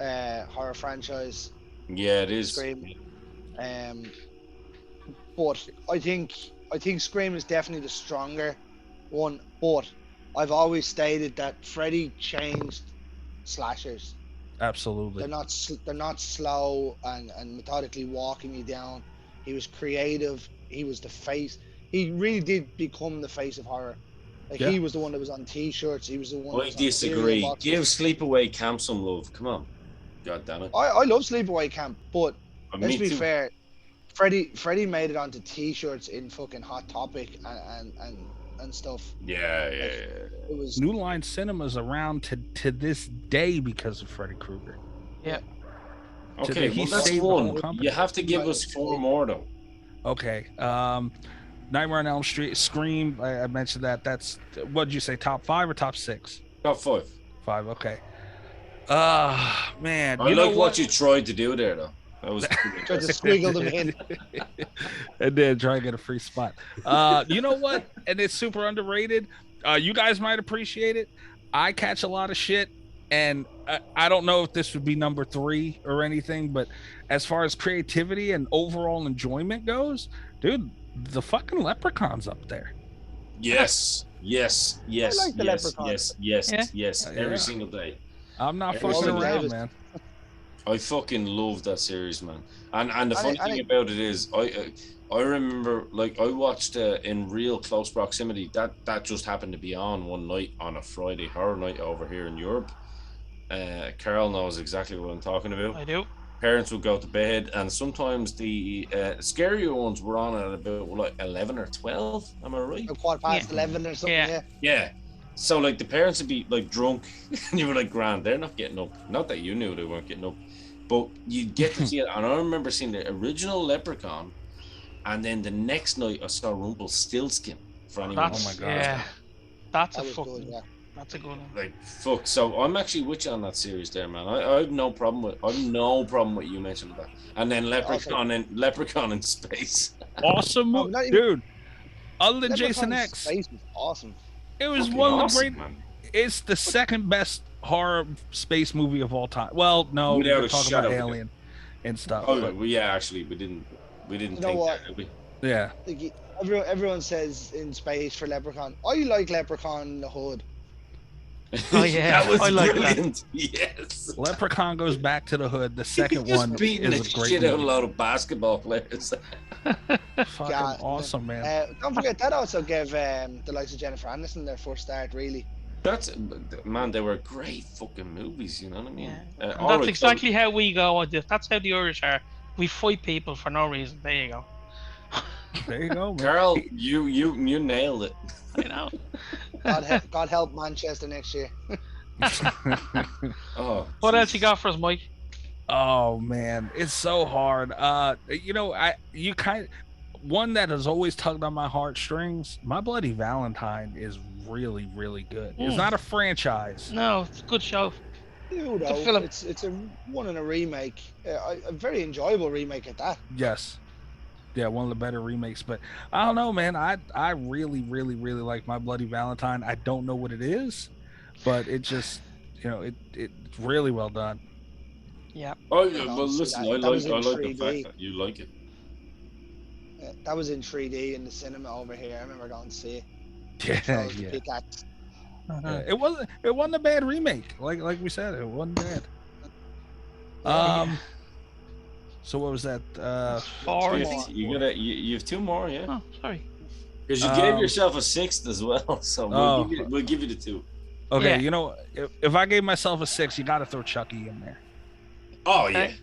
horror franchise. Yeah, it is. Scream. But I think Scream is definitely the stronger one. But I've always stated that Freddy changed slashers. Absolutely. They're not slow and methodically walking you down. He was creative. He was the face. He really did become the face of horror. He was the one that was on T-shirts. He was the one. I disagree. Give Sleepaway Camp some love. Come on. God damn it. I love Sleepaway Camp, but let's be fair. Freddy made it onto T-shirts in fucking Hot Topic and stuff. Yeah. It was New Line Cinema's around to this day because of Freddy Krueger. Yeah. Okay, well, that's one. You have to give us 4 more though. Okay. Nightmare on Elm Street, Scream. I mentioned that. That's what did you say? Top 5 or top 6? Top 5. 5. Okay. Man. I like what you tried to do there, though. That was tried to squiggle them in. And then try to get a free spot. You know what? And it's super underrated. You guys might appreciate it. I catch a lot of shit, and I don't know if this would be number 3 or anything, but as far as creativity and overall enjoyment goes, dude, the fucking Leprechaun's up there. Yes. I like the Leprechaun. Yes. Every single day. I'm not fucking around, man. I fucking love that series, man. And the funny thing about it is, I remember, like, I watched in real close proximity. That just happened to be on one night on a Friday horror night over here in Europe. Carol knows exactly what I'm talking about. I do. Parents would go to bed, and sometimes the scarier ones were on at about like 11 or 12. Am I right? A quarter past 11 or something. Yeah. So like the parents would be like drunk, and you were like, "Grand, they're not getting up." Not that you knew they weren't getting up, but you get to see it. And I remember seeing the original Leprechaun, and then the next night I saw Rumpelstiltskin. For anyone. Oh my god! Yeah, that's a fucking. Good, That's a good one. Like fuck. So I'm actually with you on that series there, man. I have no problem with. You mentioned that. And then Leprechaun in space. Awesome, dude. Other than Leprechaun Jason X, space was awesome. It was one of the great. Man. It's the second best horror space movie of all time. Well, no, we're talking about Alien and stuff. Oh, well, yeah, actually, we didn't. We didn't You know think what? that, did we? Yeah. Like, everyone says in space for Leprechaun. I like Leprechaun in the Hood. Oh, yeah, That was I like that. brilliant. Yes. Leprechaun goes back to the hood. The second Just one beating is the a great shit out of a movie. lot of basketball players. Fucking Yeah. awesome, man. Don't forget that also gave the likes of Jennifer Aniston their first start, really. That's man, they were great fucking movies. You know what I mean? Yeah. All That's right, exactly how we go on this. That's how the Irish are. We fight people for no reason. There you go. There you go, So, man. Carl, you nailed it. I know. God help Manchester next year. Oh, What else you got for us, Mike? Oh man, it's so hard. One that has always tugged on my heartstrings. My Bloody Valentine is really, really good. It's not a franchise. No, it's a good show. You Good know, film. it's a one in a remake. A very enjoyable remake at that. Yes. Yeah, one of the better remakes. But I don't know, man. I really, really, really like My Bloody Valentine. I don't know what it is, but it just, it's really well done. Yeah. Oh yeah, well listen, I that was like in the 3D. fact that you like it. That was in 3D in the cinema over here. I remember going to see it. Yeah, That was the yeah. pickaxe. Yeah, it wasn't a bad remake. Like we said, it wasn't bad. Yeah. So what was that? Four. You have two more, yeah. Oh, sorry. Because you gave yourself a sixth as well, so we'll give you the two. Okay, Yeah. if I gave myself a 6, you got to throw Chucky in there. Oh Okay. yeah,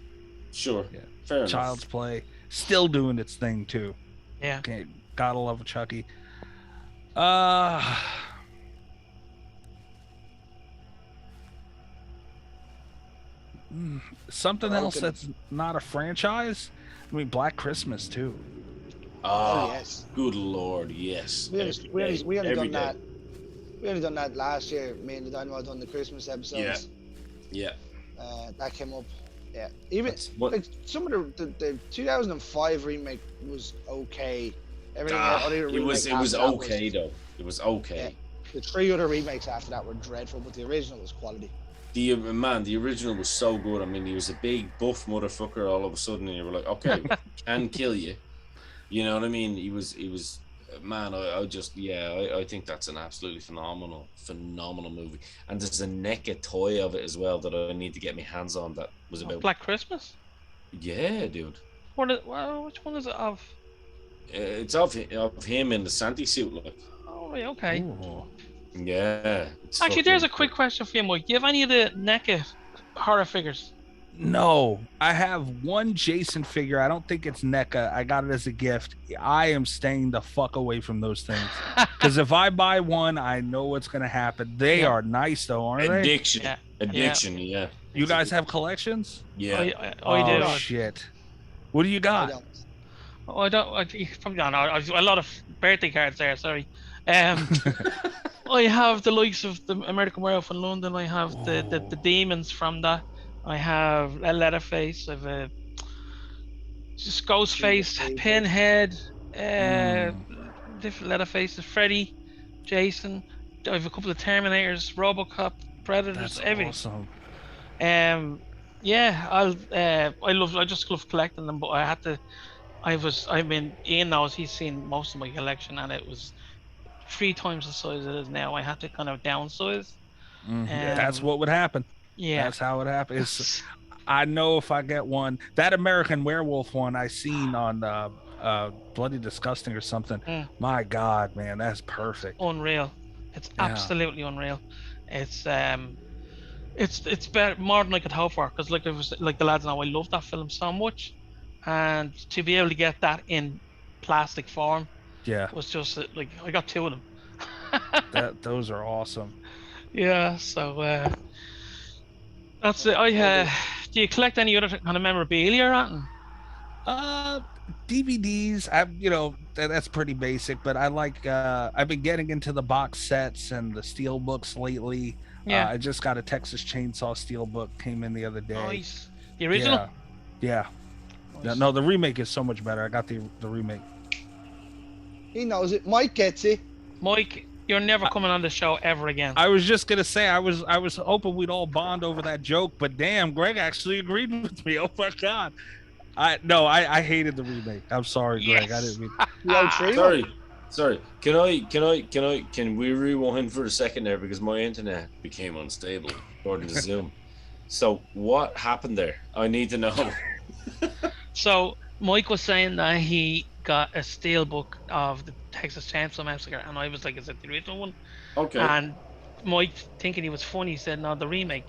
sure. Yeah. Fair enough. Child's Play, still doing its thing too. Yeah. Okay, gotta love Chucky. Something else that's not a franchise. I mean, Black Christmas too. Oh, yes. Good Lord, yes. We only Every done day. that. We only done that last year. Me and the Dynamo done the Christmas episodes. Yeah. That came up. Yeah. Even What? like some of the 2005 remake was okay. Everything other It was remake after that okay though. It was okay. The 3 other remakes after that were dreadful, but the original was quality. The original was so good. I mean, he was a big buff motherfucker all of a sudden, and you were like, okay, can kill you. You know what I mean? He was. Man, I think that's an absolutely phenomenal movie. And there's a NECA toy of it as well that I need to get my hands on. That was about Black Christmas. Yeah, dude. Which one is it of? It's of him in the Santy suit, like. Oh, right, okay. Ooh. Yeah. Actually, there's a quick question for you, Mike. Do you have any of the NECA horror figures? No, I have one Jason figure. I don't think it's NECA. I got it as a gift. I am staying the fuck away from those things. Because if I buy one, I know what's going to happen. They are nice, though, aren't they? Addiction, yeah. You guys have collections? Yeah. I do. Oh, shit. What do you got? I don't. From down, a lot of birthday cards there. Sorry. I have the likes of the American Werewolf in London. I have the demons from that. I have a Leatherface. I have a just Ghostface, Pinhead, different Leatherfaces, Freddy, Jason. I have a couple of Terminators, RoboCop, Predators, everything. Awesome. Yeah, I just love collecting them, but Ian knows, he's seen most of my collection, and it was 3 times the size it is now. I had to kind of downsize. That's what would happen. Yeah, that's how it happens. I know if I get one, that American Werewolf one I seen on Bloody Disgusting or something. My God, man, that's perfect. Unreal. It's absolutely unreal. It's better, more than I could hope for, because like the lads know, I love that film so much, and to be able to get that in plastic form, was just like I got 2 of them. Those are awesome. Yeah, so that's it. Do you collect any other kind of memorabilia or anything? DVDs, that's pretty basic, but I like I've been getting into the box sets and the steel books lately. I just got a Texas Chainsaw steel book, came in the other day. Nice. The original? Yeah. Nice. No, the remake is so much better. I got the remake. He knows it. Mike gets it. Mike, you're never coming on the show ever again. I was just gonna say I was hoping we'd all bond over that joke, but damn, Greg actually agreed with me. Oh my God. I hated the remake. I'm sorry, Greg. I didn't mean. The O3 one. Sorry. Can we rewind for a second there because my internet became unstable according to Zoom. So what happened there? I need to know. So Mike was saying that he got a steelbook of the Texas Chainsaw Massacre, and I was like, "Is it the original one?" Okay. And Mike, thinking he was funny, said, "No, the remake."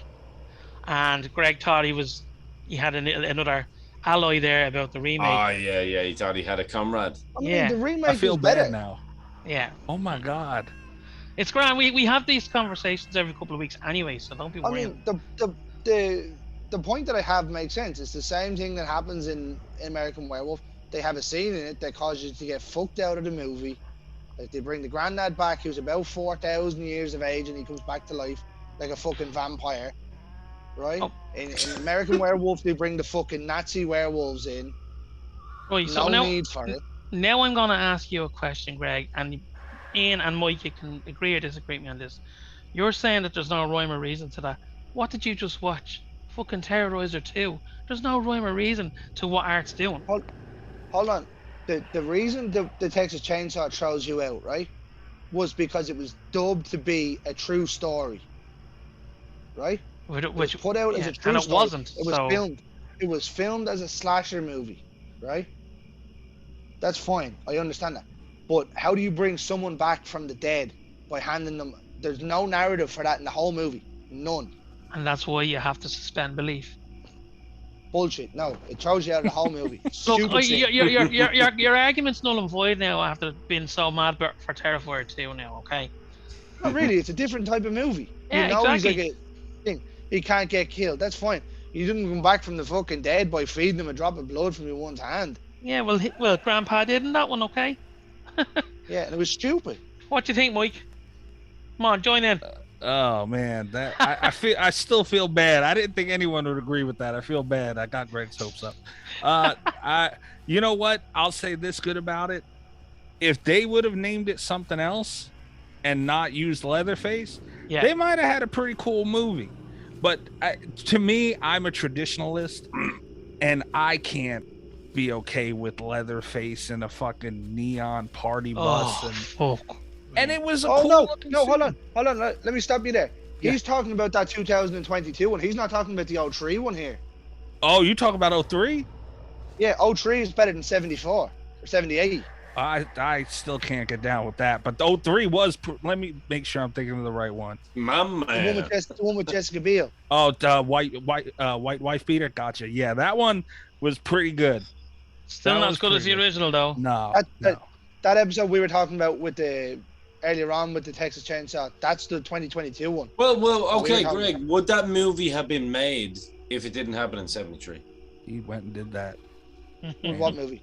And Greg thought he had another alloy there about the remake. Oh yeah. He thought he had a comrade. I mean, Yeah. the remake I feel was better. bad now. Yeah, Oh my god. it's grand. We have these conversations every couple of weeks anyway, so don't be I worried. mean, the point that I have makes sense. It's the same thing that happens in American Werewolf. They have a scene in it that causes you to get fucked out of the movie. Like they bring the granddad back, who's about 4,000 years of age, and he comes back to life like a fucking vampire, right? Oh. In American Werewolf, they bring the fucking Nazi werewolves in. Right, so No now, need for it. now I'm gonna ask you a question, Greg, and Ian and Mike, you can agree or disagree with me on this. You're saying that there's no rhyme or reason to that. What did you just watch? Fucking Terrorizer 2. There's no rhyme or reason to what Art's doing. Hold on. The reason the Texas Chainsaw throws you out, right, was because it was dubbed to be a true story, right? It was put out as a true and it story. wasn't. It was so filmed. It was filmed as a slasher movie, right? That's fine. I understand that. But how do you bring someone back from the dead by handing them? There's no narrative for that in the whole movie. None. and that's why you have to suspend belief. Bullshit. No, it throws you out of the whole movie. Look, Stupid shit. your argument's null and void now after being so mad for Terrifier 2 now, okay? Not really. It's a different type of movie. Yeah, you know, exactly. he's like a thing. He can't get killed. That's fine. You didn't come back from the fucking dead by feeding him a drop of blood from your one's hand. Yeah, well, Grandpa did in that one, okay? Yeah, and it was stupid. What do you think, Mike? Come on, join in. Oh man, that I still feel bad. I didn't think anyone would agree with that. I feel bad. I got Greg's hopes up. You know what? I'll say this good about it. If they would have named it something else and not used Leatherface, Yeah. they might have had a pretty cool movie. But to me, I'm a traditionalist, and I can't be okay with Leatherface in a fucking neon party bus. Fuck. And it was a Oh cool no, looking no, hold scene. on. Let me stop you there. Yeah. He's talking about that 2022 one. He's not talking about the 03 one here. Oh, you talk about 03? Yeah, 03 is better than 74 or 78. I still can't get down with that. But the 03 was. Let me make sure I'm thinking of the right one. My The man. one with Jessica Biel. Oh, the white wife beater. Gotcha. Yeah, that one was pretty good. Still That not was as good as the pretty good. original, though. No, That episode we were talking about with the earlier on with the Texas Chainsaw, that's the 2022 one. Well, okay, We were Greg. talking- Would that movie have been made if it didn't happen in '73? he went and did that. What movie?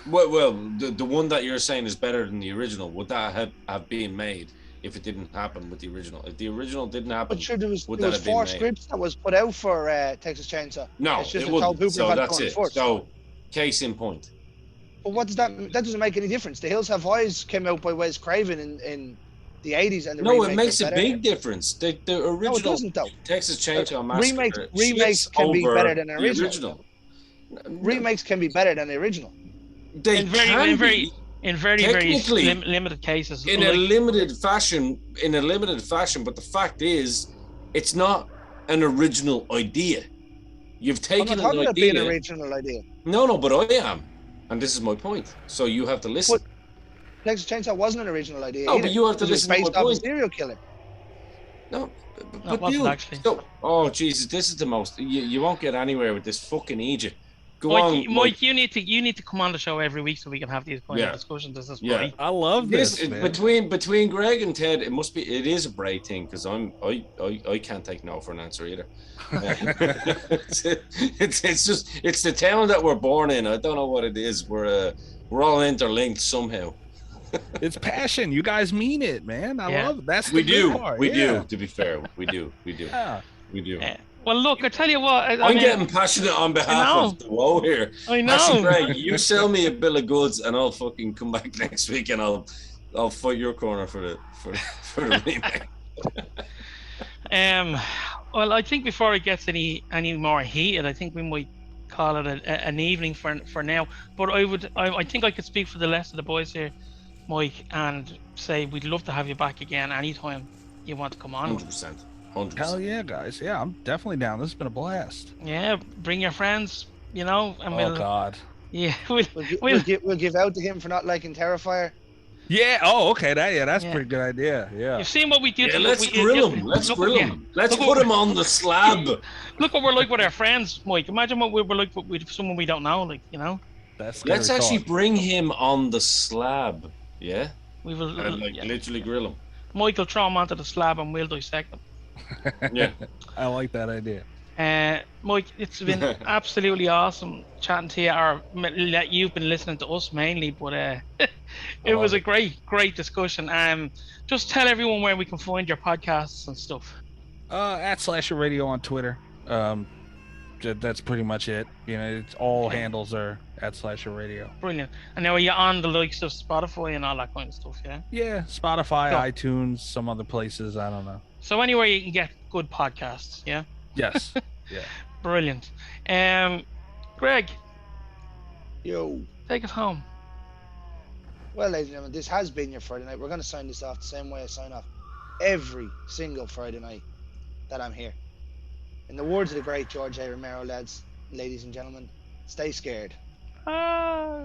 Well, the one that you're saying is better than the original. Would that have been made if it didn't happen with the original? If the original didn't happen, But sure, there was would that have been 4 made? scripts that was put out for Texas Chainsaw. No, It's just it a Todd wouldn't. Hooper So had that's gone it. first. So, case in point. But what does that? That doesn't make any difference. The Hills Have Eyes came out by Wes Craven in the 80s, and the No, it remake makes was a better. big difference. The original No, it doesn't though. Texas Chainsaw Massacre remakes shits can be over better than the the original. Remakes can be better than the original. They In very, can in be very, Technically, limited cases. in a limited fashion. But the fact is, it's not an original idea. You've I'm taken not an talking about being idea. an original idea. No, but I am, and this is my point. So you have to listen. Texas Chainsaw wasn't an original idea. No, either. but you have to It was listen to based my off a point. serial killer. No, it but wasn't you. actually. So, oh Jesus, this is the most. You won't get anywhere with this fucking Egypt. Go Mike, on, Mike, you need to come on the show every week so we can have these kind of Yeah. discussions. This is Yeah. right. I love this, man. Between Greg and Ted, it is a brave thing because I can't take no for an answer either. it's the town that we're born in. I don't know what it is. We're all interlinked somehow. It's passion. You guys mean it, man. I Yeah. love it. That's the We good do. part. We Yeah. do. To be fair, we do. Yeah. We do. Well, look, I tell you what. I'm mean, getting passionate on behalf of the woe here. I know. Actually, Greg, you sell me a bill of goods, and I'll fucking come back next week, and I'll fight your corner for the remake. Well, I think before it gets any more heated, I think we might call it an evening for now. But I think I could speak for the rest of the boys here, Mike, and say we'd love to have you back again anytime you want to come on. 100%. 100%. Hell yeah, guys. Yeah, I'm definitely down. This has been a blast. Yeah, bring your friends, and Oh God. Yeah, we'll give out to him for not liking Terrifier. Yeah. Oh, okay. That's a pretty good idea. Yeah. You've seen what we did. Yeah, let's grill him. Let's grill him. Let's put him on the slab. Look what we're like with our friends, Mike. Imagine what we're like with someone we don't know, Let's actually bring him on the slab. Yeah. We will literally grill him. Mike will throw him onto the slab and we'll dissect him. Yeah. I like that idea. Mike, it's been absolutely awesome chatting to you, or you've been listening to us mainly, but it was a great discussion. Just tell everyone where we can find your podcasts and stuff. At Slasher Radio on Twitter. That's pretty much it. It's all handles are at Slasher Radio. Brilliant. And now are you on the likes of Spotify and all that kind of stuff? Yeah, Spotify, iTunes, some other places. I don't know. So anywhere you can get good podcasts. Yeah. Yes. Yeah. Brilliant. Greg. Yo. Take us home. Well, ladies and gentlemen, this has been your Friday night. We're going to sign this off the same way I sign off every single Friday night that I'm here. In the words of the great George A. Romero, ladies and gentlemen, stay scared. Ah.